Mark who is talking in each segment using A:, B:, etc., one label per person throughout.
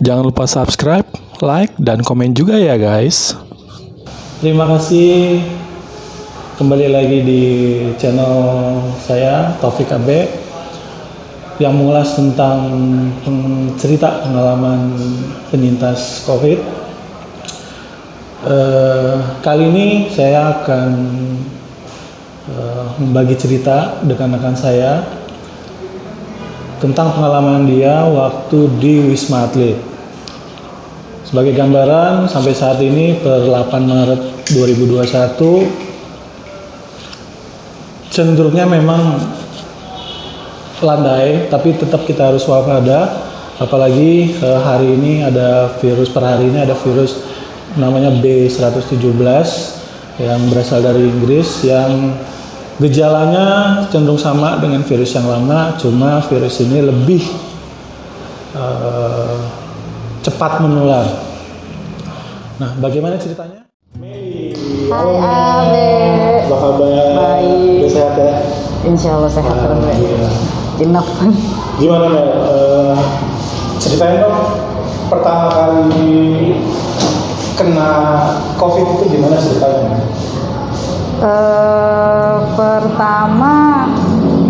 A: Jangan lupa subscribe, like, dan komen juga ya guys.
B: Terima kasih kembali lagi di channel saya Taufik AB yang mengulas tentang cerita pengalaman penyintas COVID. Kali ini saya akan membagi cerita dengan rekan saya tentang pengalaman dia waktu di Wisma Atlet. Sebagai gambaran, sampai saat ini per 8 Maret 2021 cenderungnya memang landai, tapi tetap kita harus waspada. Apalagi hari ini ada virus, per hari ini ada virus namanya B117 yang berasal dari Inggris, yang gejalanya cenderung sama dengan virus yang lama, cuma virus ini lebih cepat menular. Nah, bagaimana ceritanya? Mei.
C: Hai Abe.
B: Apa kabar?
C: Baik.
B: Udah sehat ya?
C: Insya Allah sehat terus.
B: Iya.
C: Jenap.
B: Gimana Mel? Ceritain dong, pertama kali kena COVID itu gimana ceritanya?
C: Pertama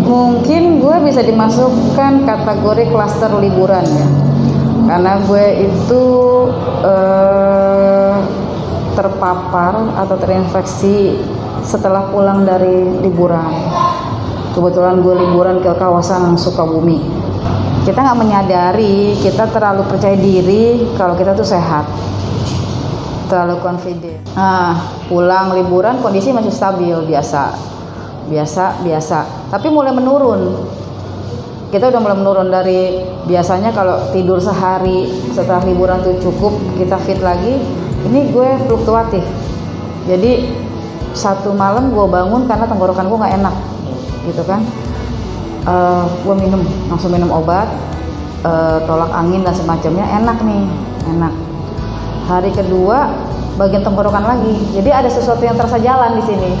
C: mungkin gue bisa dimasukkan kategori klaster liburan ya, karena gue itu terpapar atau terinfeksi setelah pulang dari liburan. Kebetulan gue liburan ke kawasan Sukabumi. Kita nggak menyadari, kita terlalu percaya diri kalau kita tuh sehat, terlalu confident. Nah, pulang liburan kondisi masih stabil, biasa. Tapi mulai menurun. Kita udah mulai menurun dari biasanya kalau tidur sehari setelah liburan tuh cukup, kita fit lagi. Ini gue fluktuatif. Jadi satu malam gue bangun karena tenggorokan gue nggak enak, gitu kan. Gue langsung minum obat, tolak angin dan semacamnya, enak. Hari kedua bagian tenggorokan lagi. Jadi ada sesuatu yang terasa jalan di sini.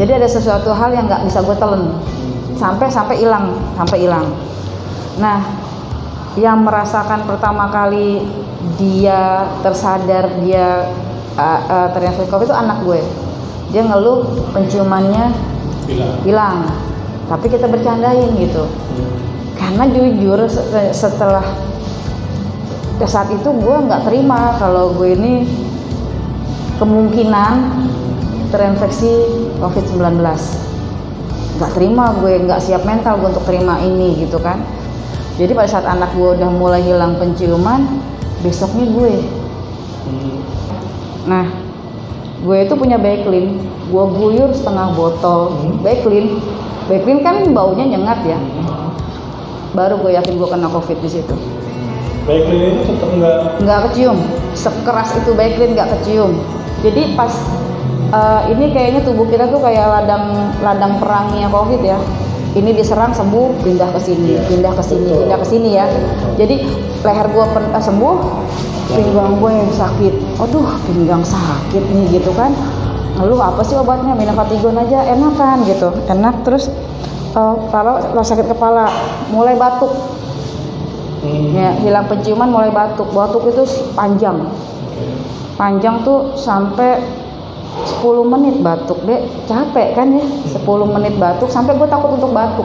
C: Jadi ada sesuatu hal yang nggak bisa gue telan sampai hilang. Nah, yang merasakan pertama kali dia tersadar dia terinfeksi COVID itu anak gue. Dia ngeluh penciumannya hilang. Tapi kita bercandain gitu. Karena jujur setelah saat itu gue nggak terima kalau gue ini kemungkinan terinfeksi COVID-19. Nggak terima, gue nggak siap mental gue untuk terima ini gitu kan. Jadi pada saat anak gue udah mulai hilang penciuman, besoknya gue. Nah, gue itu punya Backlin, gue guyur setengah botol Backlin kan baunya nyengat ya. Baru gue yakin gue kena COVID di situ.
B: Backlin itu tetap nggak
C: kecium, sekeras itu Backlin nggak kecium. Jadi pas ini kayaknya tubuh kita tuh kayak ladang perangnya COVID ya. Ini diserang sembuh, pindah ke sini ya. Jadi leher gue sembuh, pinggang gue yang sakit. Aduh, pinggang sakit nih gitu kan. Lalu apa sih obatnya? Minafatigon aja, enak kan gitu. Enak terus kalau sakit kepala, mulai batuk. Ya, hilang penciuman, mulai batuk. Batuk itu panjang tuh sampai 10 menit batuk deh, capek kan ya, 10 menit batuk sampai gue takut untuk batuk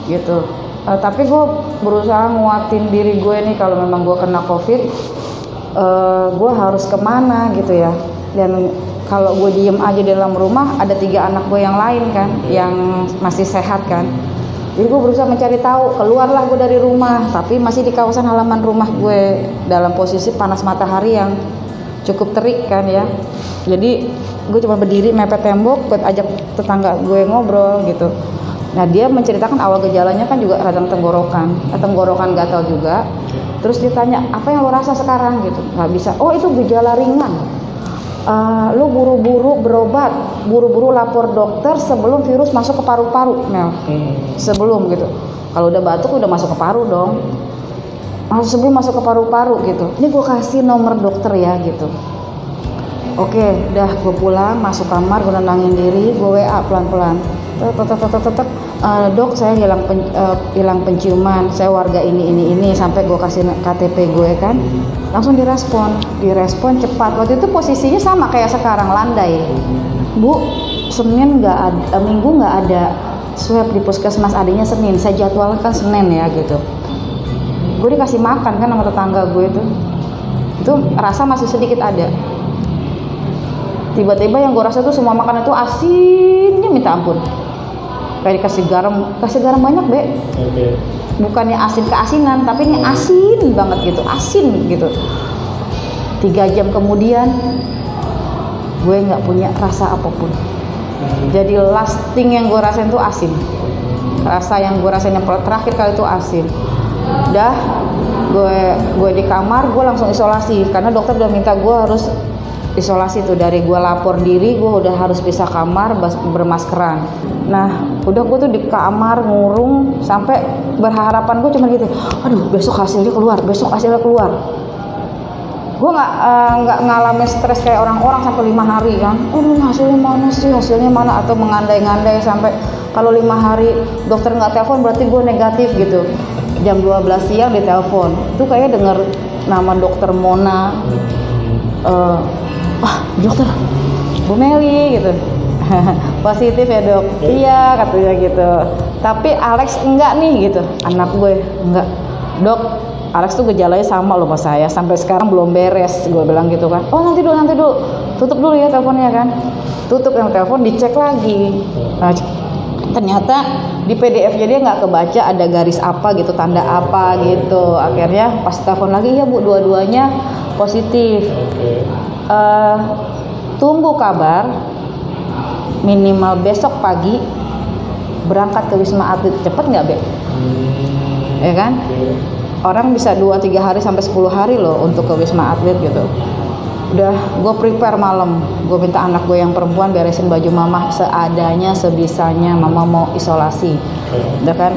C: gitu. Tapi gue berusaha nguatin diri gue nih, kalau memang gue kena COVID, gue harus kemana gitu ya. Dan kalau gue diem aja di dalam rumah, ada 3 anak gue yang lain kan, yang masih sehat kan. Jadi gue berusaha mencari tahu, keluarlah gue dari rumah, tapi masih di kawasan halaman rumah gue dalam posisi panas matahari yang cukup terik kan ya. Jadi gue cuma berdiri mepet tembok, gue ajak tetangga gue ngobrol gitu. Nah, dia menceritakan awal gejalanya kan juga radang tenggorokan gatal juga. Terus dia tanya, apa yang lo rasa sekarang gitu? Nggak bisa. Oh, itu gejala ringan. Lo buru-buru berobat, buru-buru lapor dokter sebelum virus masuk ke paru-paru, Mel. Sebelum gitu. Kalau udah batuk udah masuk ke paru dong. Sebelum masuk ke paru-paru gitu. Ini gue kasih nomor dokter ya gitu. Oke, udah gue pulang, masuk kamar, gue nenangin diri, gue WA pelan-pelan. Dok saya hilang penciuman, saya warga ini sampai gue kasih KTP gue kan, langsung direspon cepat. Waktu itu posisinya sama kayak sekarang, landai. Bu, Senin nggak ada, Minggu nggak ada swab di puskesmas, adanya Senin, saya jadwalkan Senin ya gitu. Gue dikasih makan kan sama tetangga gue itu rasa masih sedikit ada. Tiba-tiba yang gue rasa tuh semua makanan itu asinnya minta ampun. Kayak dikasih garam banyak, Be.
B: Oke.
C: Bukannya asin keasinan, tapi ini asin banget gitu, asin gitu. 3 jam kemudian gue nggak punya rasa apapun. Jadi lasting yang gue rasain tuh asin. Rasa yang gue rasain yang terakhir kali itu asin. Udah, gue di kamar, gue langsung isolasi karena dokter udah minta gue harus isolasi tuh. Dari gue lapor diri, gue udah harus pisah kamar bermaskeran. Nah, udah gue tuh di kamar ngurung sampai berharapan gue cuma gitu, aduh besok hasilnya keluar. Gue nggak ngalamin stres kayak orang-orang sampai 5 hari kan. Hasilnya mana atau mengandai-ngandai sampai kalau 5 hari dokter nggak telepon berarti gue negatif gitu. Jam 12 siang ditelepon, itu kayak denger nama dokter Mona. Dokter Bu Meli gitu. Positif ya dok? Iya katanya gitu. Tapi Alex enggak nih gitu. Anak gue enggak. Dok, Alex tuh gejalanya sama loh sama saya. Sampai sekarang belum beres. Gue bilang gitu kan. Oh nanti dulu. Tutup dulu ya teleponnya kan. Tutup yang telepon, dicek lagi. Nah, ternyata di PDF-nya dia nggak kebaca ada garis apa gitu, tanda apa gitu. Akhirnya pas telepon lagi, ya Bu, dua-duanya positif. Tunggu kabar, minimal besok pagi berangkat ke Wisma Atlet. Cepet nggak, Be? Ya kan? Orang bisa 2-3 hari sampai 10 hari loh untuk ke Wisma Atlet gitu. Udah, gue prepare malam, gue minta anak gue yang perempuan beresin baju mama seadanya, sebisanya. Mama mau isolasi, udah kan?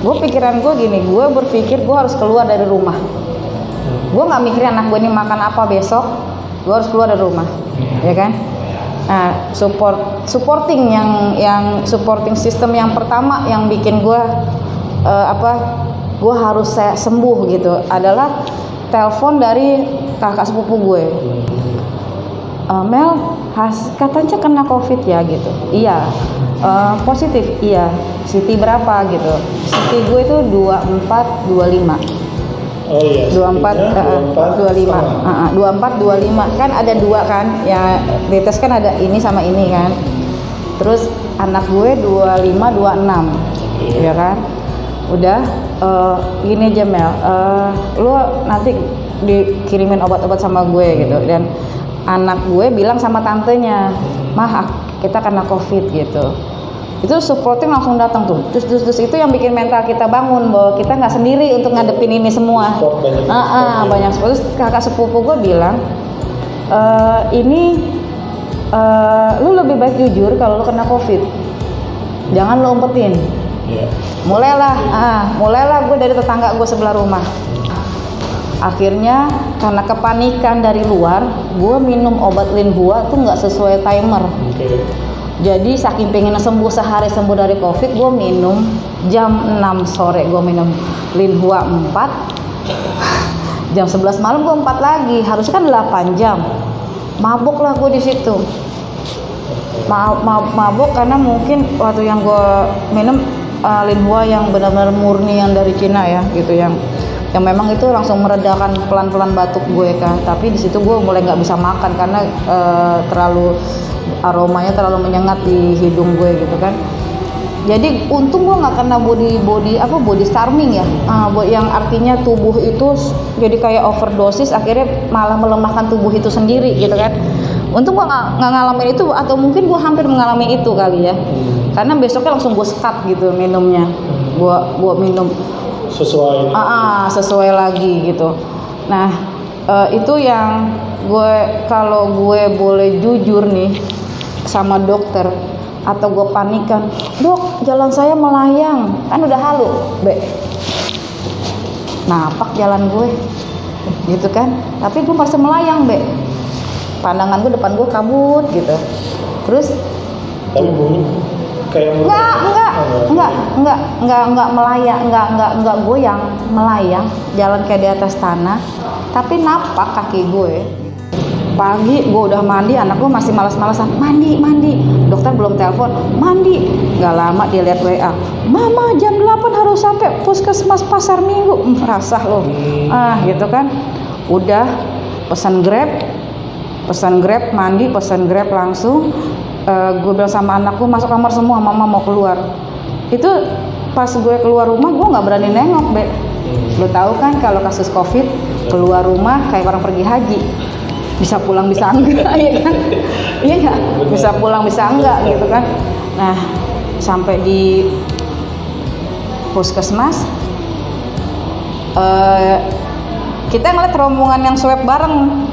C: Gue pikiran gue gini, gue berpikir gue harus keluar dari rumah. Gue nggak mikirin anak gue ini makan apa besok, gue harus keluar dari rumah, ya kan? Nah, supporting yang supporting system yang pertama yang bikin gue gue harus sembuh gitu adalah telepon dari kakak sepupu gue. Mel, katanya kena COVID ya gitu. Iya. Positif, iya. CT berapa gitu? CT gue itu 24-25.
B: Oh iya.
C: 24-25. 24-25 kan ada 2 kan? Ya dites kan ada ini sama ini kan. Terus anak gue 25-26. Ya kan? Udah gini aja Mel, lu nanti dikirimin obat-obat sama gue gitu. Dan anak gue bilang sama tantenya, "Mah, kita kena COVID" gitu. Itu supporting langsung datang tuh. Terus itu yang bikin mental kita bangun bahwa kita nggak sendiri untuk ngadepin ini semua. Banyak support. Terus kakak sepupu gue bilang, lu lebih baik jujur kalau lu kena COVID. Jangan lu umpetin. Mulailah gue dari tetangga gue sebelah rumah. Akhirnya karena kepanikan dari luar, gue minum obat Linhua tuh nggak sesuai timer. Jadi saking pengen sehari sembuh dari COVID, gue minum jam 6 sore gue minum Linhua 4. Jam 11 malam gue 4 lagi. Harusnya kan 8 jam. Mabuk lah gue di situ. Mabuk karena mungkin waktu yang gue minum Linhua yang benar-benar murni yang dari Cina ya gitu, yang memang itu langsung meredakan pelan-pelan batuk gue kan. Tapi di situ gue mulai nggak bisa makan karena terlalu aromanya terlalu menyengat di hidung gue gitu kan. Jadi untung gue nggak kena body starving ya, yang artinya tubuh itu jadi kayak overdosis, akhirnya malah melemahkan tubuh itu sendiri gitu kan. Untung gue nggak ngalamin itu, atau mungkin gue hampir mengalami itu kali ya. Karena besoknya langsung gue sekat gitu minumnya, gue minum sesuai lagi gitu. Nah itu yang kalau gue boleh jujur nih sama dokter atau gue panikan, "Dok, jalan saya melayang." Kan udah halu, Be. Napak jalan gue gitu kan, tapi gue masih melayang, Be. Pandangan gue depan gue kabut gitu. Terus
B: Kayak
C: enggak melayang, enggak goyang, melayang, jalan kayak di atas tanah, tapi napak kaki gue. Pagi gue udah mandi, anak gue masih malas-malasan, mandi. Dokter belum telepon, mandi. Gak lama dia lihat WA, mama jam 8 harus sampai puskesmas Pasar Minggu. Rasah loh. Gitu kan. Udah pesan Grab, mandi, pesan Grab langsung. Gue bilang sama anakku, masuk kamar semua, mama mau keluar. Itu pas gue keluar rumah, gue nggak berani nengok, Be. Lo tahu kan kalau kasus COVID, keluar rumah kayak orang pergi haji, bisa pulang bisa enggak, ya kan? Iya nggak? Bisa pulang bisa enggak gitu kan? Nah, sampai di puskesmas, kita ngeliat rombongan yang swab bareng.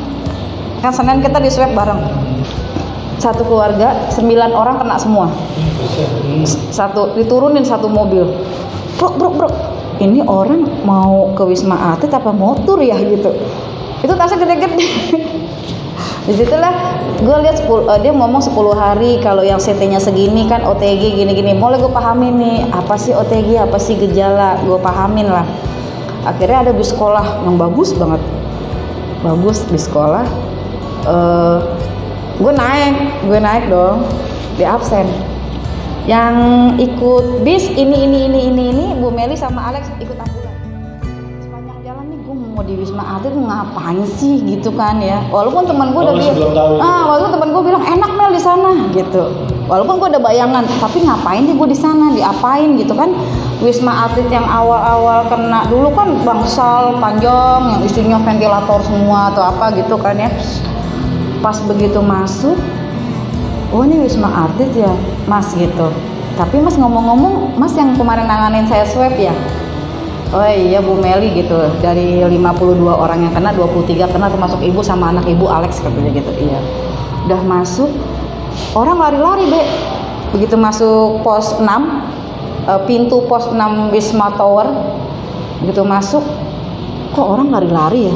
C: Kan Senin kita di swab bareng. Satu keluarga 9 orang kena semua. Diturunin satu mobil. Bro. Ini orang mau ke Wisma Atlet apa motor ya gitu. Itu tasnya gede-gede. Disitulah gue lihat dia ngomong 10 hari kalau yang CT-nya segini kan OTG gini-gini. Mulai gue pahamin nih apa sih OTG, apa sih gejala, gue pahamin lah. Akhirnya ada bis sekolah yang bagus banget, bis sekolah. Gue naik dong, di absen. Yang ikut bis ini Bu Meli sama Alex ikut ambulan. Sepanjang jalan nih gue mau di Wisma Atlet ngapain sih gitu kan ya. Walaupun teman gue walaupun teman gue bilang enak Mel di sana gitu. Walaupun gue ada bayangan, tapi ngapain sih gue di sana, diapain gitu kan. Wisma Atlet yang awal-awal kena dulu kan bangsal panjang yang isinya ventilator semua atau apa gitu kan ya. Pas begitu masuk, oh ini Wisma Atlet ya Mas gitu. Tapi Mas ngomong-ngomong, Mas yang kemarin nanganin saya swab ya? Oh iya Bu Meli gitu. Dari 52 orang yang kena, 23 kena termasuk ibu sama anak ibu Alex katanya gitu. Iya. Udah masuk, orang lari-lari Be. Begitu masuk pos 6, pintu pos 6 Wisma Tower, begitu masuk, kok orang lari-lari ya?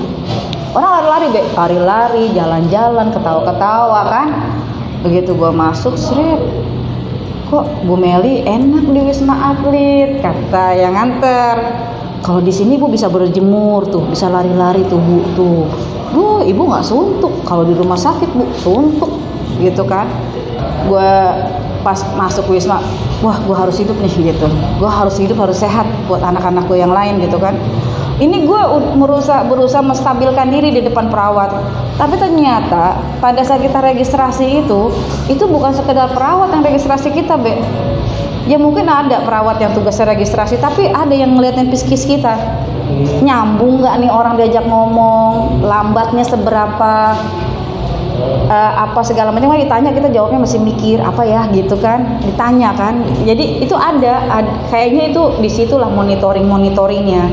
C: Orang lari-lari Be, lari-lari, jalan-jalan, ketawa-ketawa kan. Begitu gua masuk, seret, kok Bu Meli enak di Wisma Atlet, kata yang nganter. Kalau di sini Bu bisa berjemur tuh, bisa lari-lari tuh Bu tuh. Bu, Ibu nggak suntuk. Kalau di rumah sakit Bu suntuk, gitu kan. Gua pas masuk Wisma, wah gua harus hidup nih gitu. Gua harus hidup, harus sehat buat anak-anak gue yang lain gitu kan. Ini gue berusaha menstabilkan diri di depan perawat. Tapi ternyata pada saat kita registrasi itu bukan sekedar perawat yang registrasi kita, Be. Ya mungkin ada perawat yang tugasnya registrasi, tapi ada yang ngeliatin psikis kita. Nyambung nggak nih orang diajak ngomong, lambatnya seberapa, apa segala macam. Ditanya kita jawabnya masih mikir apa ya gitu kan, ditanya kan. Jadi itu ada kayaknya itu disitulah monitoringnya.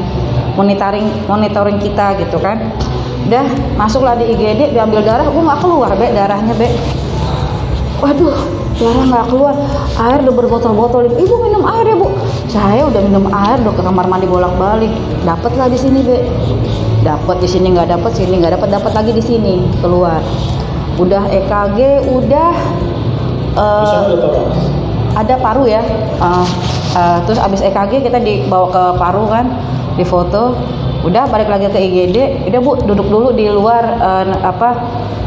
C: Monitoring kita gitu kan. Udah masuklah di IGD, diambil darah, gue nggak keluar Be darahnya Be. Waduh, darah nggak keluar, air udah berbotol-botol. Ibu minum air ya Bu. Saya udah minum air, udah ke kamar mandi bolak-balik. Dapatlah di sini Be. Dapat di sini nggak dapat, sini nggak dapat lagi di sini keluar. Udah EKG, udah ada paru ya. Terus abis EKG kita dibawa ke paru kan. Di foto, udah balik lagi ke IGD, udah Bu duduk dulu di luar,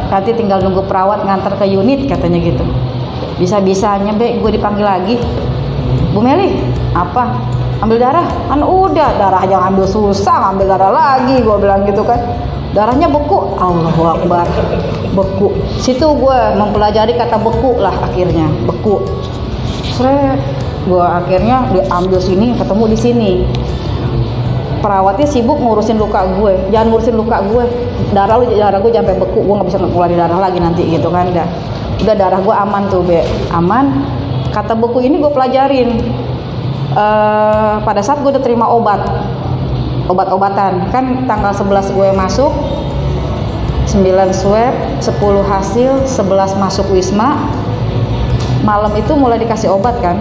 C: nanti tinggal nunggu perawat nganter ke unit katanya gitu. Bisa-bisanya Be gue dipanggil lagi, Bu Meli apa? Ambil darah? Kan udah darah aja ngambil susah, ngambil darah lagi, gue bilang gitu kan. Darahnya beku, Allahu Akbar, beku. Situ gue mempelajari kata beku lah akhirnya, beku. Seret, gue akhirnya diambil sini, ketemu di sini. Perawatnya sibuk ngurusin luka gue, jangan ngurusin luka gue, darah gue sampai beku, gue nggak bisa ngeluarin darah lagi nanti gitu kan. Udah darah gue aman tuh Be, aman. Kata beku ini gue pelajarin pada saat gue udah terima obat-obatan kan. Tanggal 11 gue masuk, 9 swab, 10 hasil, 11 masuk Wisma. Malam itu mulai dikasih obat kan,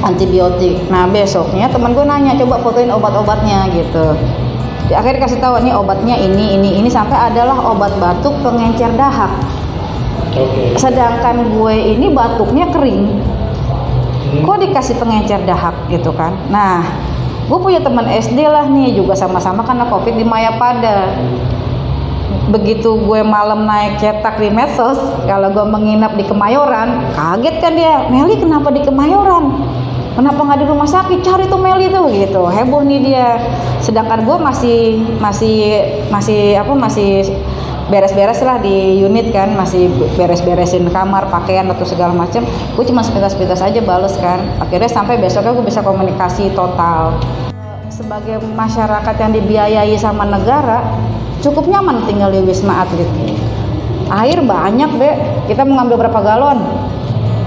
C: antibiotik. Nah besoknya teman gue nanya, coba fotoin obat-obatnya gitu. Di akhir dikasih tahu nih obatnya ini sampai adalah obat batuk pengencer dahak. Sedangkan gue ini batuknya kering. kok dikasih pengencer dahak gitu kan. Nah, gue punya teman SD lah nih, juga sama-sama karena COVID di Mayapada. Begitu gue malam naik cetak di medsos, kalau gue menginap di Kemayoran, kaget kan dia, Meli kenapa di Kemayoran? Kenapa nggak di rumah sakit? Cari tuh Meli tuh gitu, heboh nih dia. Sedangkan gue masih beres-beres lah di unit kan, masih beres-beresin kamar, pakaian atau segala macam. Gue cuma sepintas-pintas aja bales kan. Akhirnya sampai besoknya gue bisa komunikasi total. Sebagai masyarakat yang dibiayai sama negara, cukup nyaman tinggal di Wisma Atlet. Air banyak be, kita mau ngambil berapa galon,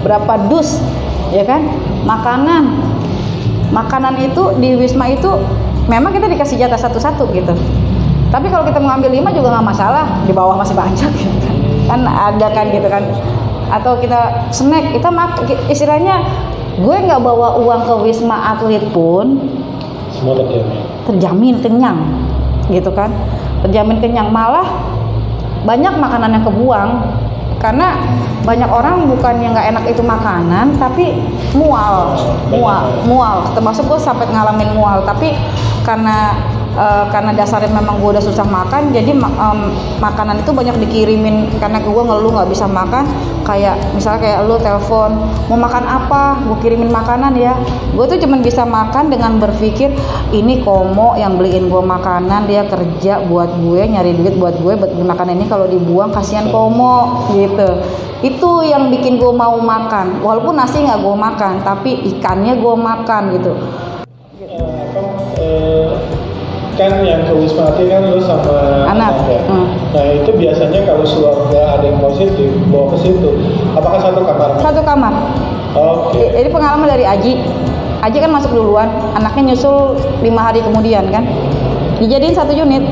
C: berapa dus, ya kan? Makanan itu di Wisma itu memang kita dikasih jatah satu-satu gitu. Tapi kalau kita mau ngambil 5 juga nggak masalah, di bawah masih banyak gitu kan ada kan gitu kan. Atau kita snack, kita istilahnya gue nggak bawa uang ke Wisma Atlet pun
B: Semua
C: terjamin kenyang gitu kan, terjamin kenyang. Malah banyak makanan yang kebuang karena banyak orang bukannya nggak enak itu makanan, tapi mual. Termasuk gue sampai ngalamin mual, tapi karena dasarnya memang gue udah susah makan, jadi makanan itu banyak dikirimin karena gue ngeluh nggak bisa makan. Kayak misalnya kayak lu telepon mau makan apa, gue kirimin makanan ya. Gue tuh cuman bisa makan dengan berpikir ini Komo yang beliin gue makanan, dia kerja buat gue, nyari duit buat gue makanan ini, kalau dibuang kasihan Komo gitu. Itu yang bikin gue mau makan, walaupun nasi nggak gue makan, tapi ikannya gue makan gitu.
B: Kan yang ke Wisma Atlet kan lu sama
C: Anak.
B: ya. Nah itu biasanya kalau keluarga ada yang positif bawa ke situ, apakah satu kamar?
C: Satu kamar.
B: Oke.
C: Jadi pengalaman dari Aji kan masuk duluan, anaknya nyusul 5 hari kemudian kan, dijadiin satu unit.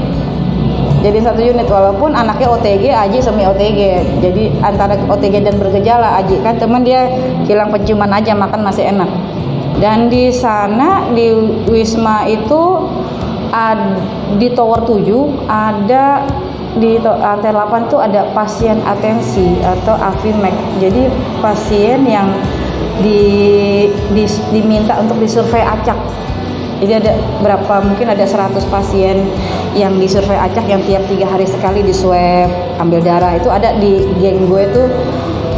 C: Walaupun anaknya OTG, Aji semi OTG. Jadi antara OTG dan bergejala, Aji kan teman dia hilang penciuman aja, makan masih enak. Dan di sana di Wisma itu di tower 7 ada, di lantai 8 tuh ada pasien atensi atau AFIMEC. Jadi pasien yang diminta untuk disurvei acak. Jadi ada berapa, mungkin ada 100 pasien yang disurvei acak, yang tiap 3 hari sekali di swab, ambil darah. Itu ada di geng gue tuh,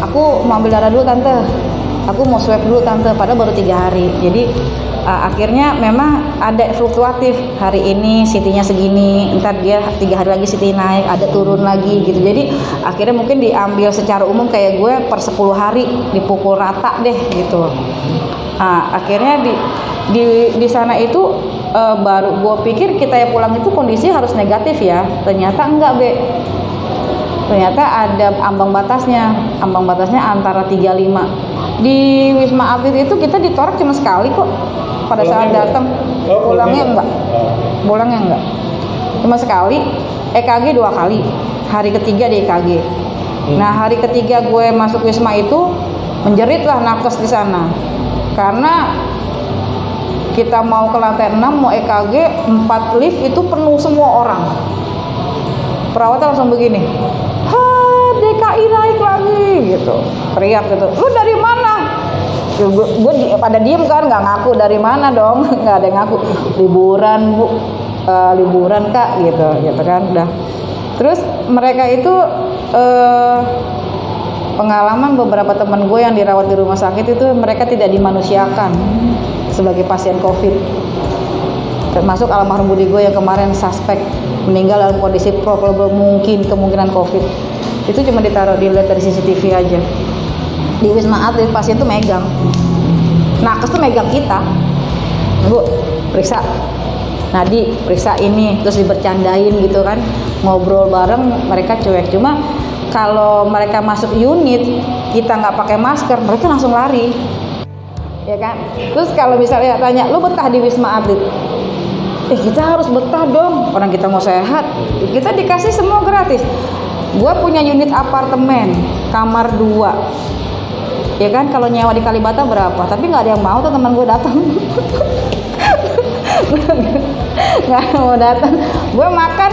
C: aku mau ambil darah dulu tante, aku mau swab dulu tante, padahal baru 3 hari. Jadi akhirnya memang ada fluktuatif, hari ini CT-nya segini, ntar dia 3 hari lagi CT naik, ada turun lagi gitu. Jadi akhirnya mungkin diambil secara umum kayak gue per 10 hari dipukul rata deh gitu. Akhirnya di sana itu baru gue pikir kita ya pulang itu kondisi harus negatif ya, ternyata enggak be. Ternyata ada ambang batasnya antara 35. Di Wisma Atlet itu kita ditorak cuma sekali kok pada saat datang. Pulangnya enggak, cuma sekali. EKG 2 kali, hari ketiga di EKG. Nah hari ketiga gue masuk Wisma itu menjeritlah nakes di sana karena kita mau ke lantai 6 mau EKG, 4 lift itu penuh semua orang. Perawatnya langsung begini, DKI naik lagi gitu, teriak gitu, lu dari mana? Gue pada diem kan, nggak ngaku dari mana dong, nggak ada yang ngaku. Liburan bu, liburan kak gitu kan udah. Terus mereka itu pengalaman beberapa teman gue yang dirawat di rumah sakit itu mereka tidak dimanusiakan sebagai pasien COVID. Termasuk almarhum budi gue yang kemarin suspek meninggal dalam kondisi probable, kemungkinan COVID. Itu cuma dilihat dari CCTV aja. Di Wisma Atlet pasien tuh megang, nakes tuh megang kita, bu periksa nadi, periksa ini, terus dibercandain gitu kan, ngobrol bareng, mereka cuek. Cuma kalau mereka masuk unit kita nggak pakai masker, mereka langsung lari, ya kan. Terus kalau misalnya tanya, lu betah di Wisma Atlet? Kita harus betah dong, orang kita mau sehat. Kita dikasih semua gratis. Gua punya unit apartemen, kamar 2. Ya kan, kalau nyewa di Kalibata berapa? Tapi nggak ada yang mau tuh teman gue datang. Nggak mau datang. Gue makan,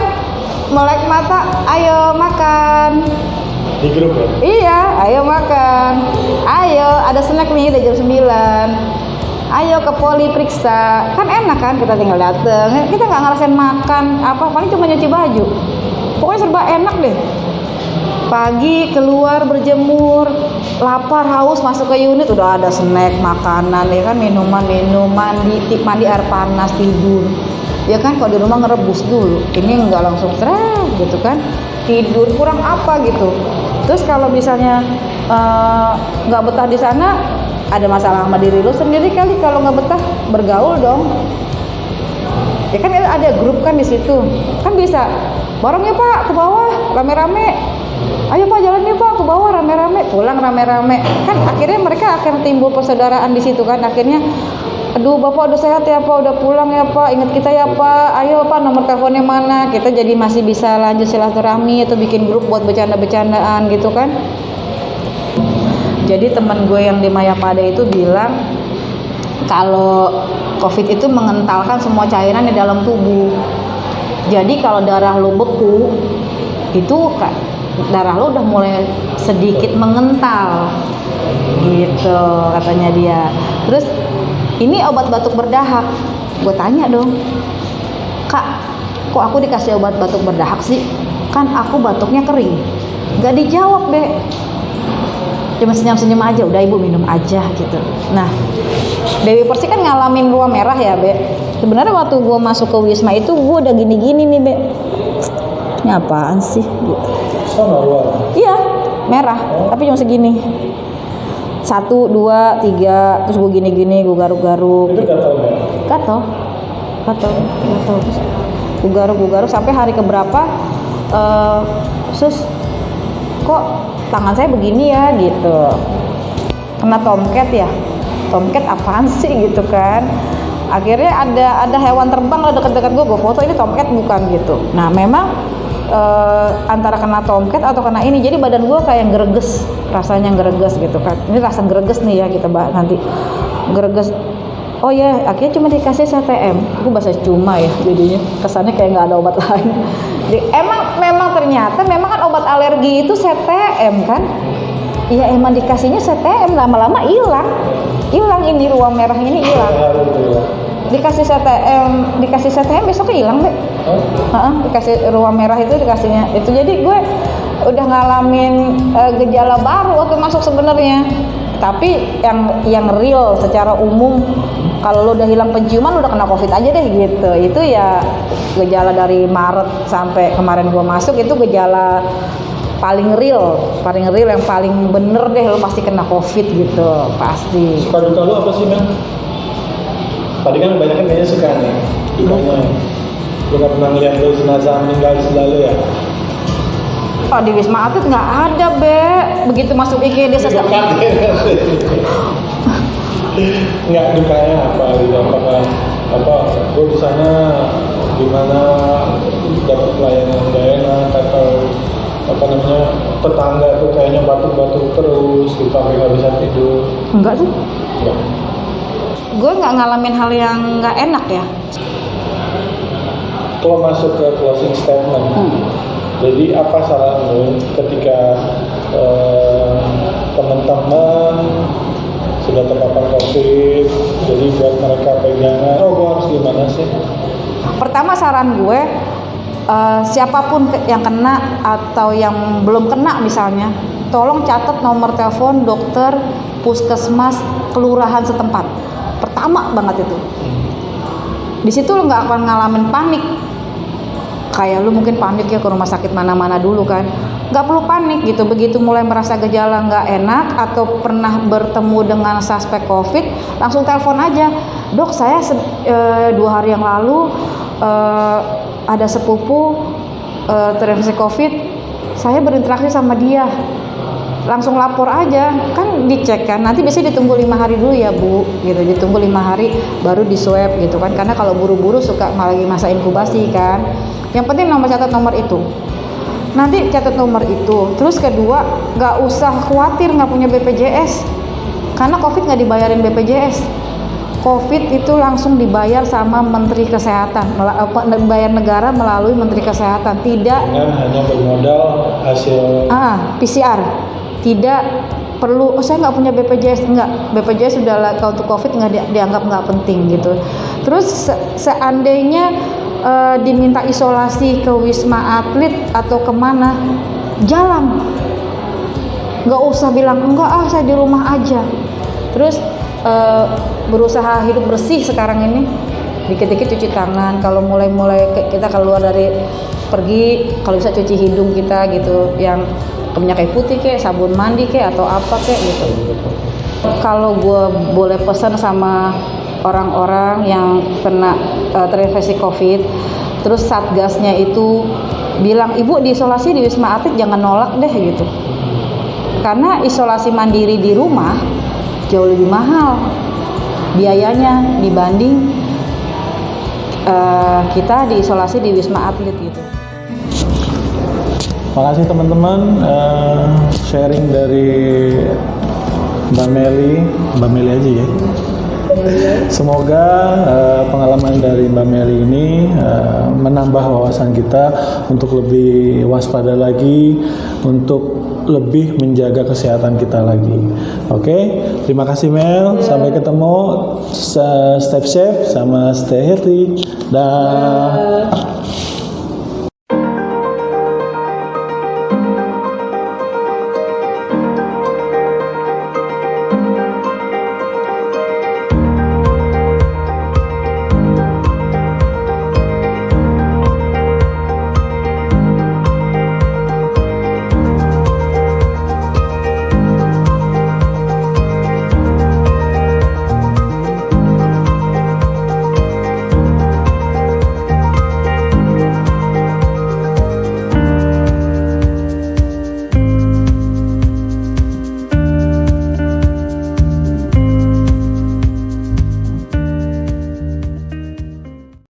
C: melek mata, ayo makan.
B: Di grup ya?
C: Iya, ayo makan. Ayo, ada snack nih udah jam 9. Ayo ke poli periksa. Kan enak kan kita tinggal dateng. Kita nggak ngerasain makan apa, paling cuma nyuci baju. Pokoknya serba enak deh. Pagi keluar berjemur, lapar haus masuk ke unit udah ada snack, makanan ya kan, minuman, mandi air panas, tidur. Ya kan kalau di rumah ngerebus dulu. Ini nggak langsung stres gitu kan. Tidur kurang apa gitu. Terus kalau misalnya nggak betah di sana, ada masalah sama diri lu sendiri kali. Kalau nggak betah, bergaul dong. Ya kan ada grup kan di situ, kan bisa bareng ya Pak ke bawah rame-rame. Ayo Pak jalan nih Pak ke bawah rame-rame, pulang rame-rame. Kan akhirnya mereka akan timbul persaudaraan di situ kan. Akhirnya, aduh Bapak udah sehat ya Pak, udah pulang ya Pak, ingat kita ya Pak. Ayo Pak nomor teleponnya mana? Kita jadi masih bisa lanjut silaturahmi atau bikin grup buat bercanda-bercandaan gitu kan. Jadi teman gue yang di Mayapada itu bilang kalau COVID itu mengentalkan semua cairan di dalam tubuh. Jadi kalau darah lo beku, itu darah lo udah mulai sedikit mengental, gitu katanya dia. Terus ini obat batuk berdahak. Gue tanya dong, Kak, kok aku dikasih obat batuk berdahak sih? Kan aku batuknya kering. Gak dijawab deh. Cuma senyum-senyum aja, udah ibu minum aja gitu. Nah, Dewi Persik kan ngalamin ruang merah ya, Be. Sebenarnya waktu gue masuk ke Wisma itu gue udah gini-gini nih, Be. Ini apaan sih?
B: Sama ruang?
C: Iya, merah, tapi cuma segini. 1, 2, 3, terus gue gini-gini, gue garuk-garuk.
B: Itu gatal nggak?
C: Gatal. Terus gue garuk sampai hari keberapa, sus, kok tangan saya begini ya gitu, kena tomcat ya. Tomcat apaan sih gitu kan. Akhirnya ada hewan terbang lah deket-deket gue foto, ini tomcat bukan gitu. Nah memang antara kena tomcat atau kena ini, jadi badan gue kayak greges, rasanya greges gitu kan. Ini rasa greges nih ya, kita bahas nanti. Greges. Oh ya, akhirnya cuma dikasih CTM. Gue bahasa cuma ya, jadinya kesannya kayak nggak ada obat lain. Jadi, memang ternyata memang kan obat alergi itu CTM kan. Iya emang dikasihnya CTM, lama-lama hilang ini ruang merahnya ini hilang. Dikasih CTM besoknya hilang deh. Dikasih ruang merah itu dikasihnya itu. Jadi gue udah ngalamin gejala baru waktu masuk sebenarnya. Tapi yang real secara umum, kalau lo udah hilang penciuman, lo udah kena COVID aja deh gitu. Itu ya gejala dari Maret sampai kemarin gua masuk, itu gejala paling real yang paling bener deh, lo pasti kena COVID gitu, pasti.
B: Suka duka lo apa sih, Men? Tadi kan banyak kan kayaknya suka nih dukanya. Lo gak pernah ngeliat lo jenazah meninggal selalu ya?
C: Oh di Wisma Atlet nggak ada, Be. Begitu masuk IGD sesak.
B: Nggak, dukanya apa gitu? Apakah gue di sana gimana dapat pelayanan gak enak, atau tetangga tuh kayaknya batuk-batuk terus gitu sampai nggak bisa tidur?
C: Enggak tuh.
B: Enggak.
C: Gue nggak ngalamin hal yang nggak enak ya.
B: Kalau masuk ke closing statement, jadi apa saranmu ketika teman-teman sudah terpapar COVID, jadi buat mereka pegangan, gue harus gimana sih?
C: Pertama saran gue, siapapun yang kena atau yang belum kena misalnya, tolong catat nomor telepon dokter, puskesmas, kelurahan setempat. Pertama banget itu. Di situ lo nggak akan ngalamin panik. Kayak lu mungkin panik ya ke rumah sakit mana-mana dulu kan. Nggak perlu panik gitu. Begitu mulai merasa gejala nggak enak atau pernah bertemu dengan suspek COVID, langsung telepon aja. Dok, saya 2 hari yang lalu ada sepupu terinfeksi COVID. Saya berinteraksi sama dia. Langsung lapor aja, kan dicek kan. Nanti biasanya ditunggu 5 hari dulu ya Bu, gitu. Ditunggu 5 hari baru di swab gitu kan. Karena kalau buru-buru suka lagi masa inkubasi kan. Yang penting catat nomor itu. Nanti catat nomor itu. Terus kedua, nggak usah khawatir nggak punya BPJS. Karena COVID nggak dibayarin BPJS. COVID itu langsung dibayar sama Menteri Kesehatan, dibayar negara melalui Menteri Kesehatan, tidak
B: Dengan hanya bermodal hasil
C: PCR, tidak perlu. Saya nggak punya BPJS, BPJS sudah untuk COVID nggak dianggap nggak penting gitu. Terus seandainya diminta isolasi ke Wisma Atlet atau kemana, jalan, nggak usah bilang enggak saya di rumah aja. Terus berusaha hidup bersih sekarang ini, dikit-dikit cuci tangan. Kalau mulai kita keluar dari pergi, kalau bisa cuci hidung kita gitu, yang minyak kayu putih kayak sabun mandi kayak atau apa kayak gitu. Kalau gue boleh pesan sama orang-orang yang kena terinfeksi COVID, terus satgasnya itu bilang ibu diisolasi di Wisma Atlet jangan nolak deh gitu, karena isolasi mandiri di rumah jauh lebih mahal biayanya dibanding kita diisolasi di Wisma Atlet gitu.
B: Makasih teman-teman, sharing dari Mbak Meli aja ya. Semoga pengalaman dari Mbak Meli ini menambah wawasan kita untuk lebih waspada lagi, untuk lebih menjaga kesehatan kita lagi. Oke, terima kasih Mel. Sampai ketemu. Stay safe sama stay healthy. Dah.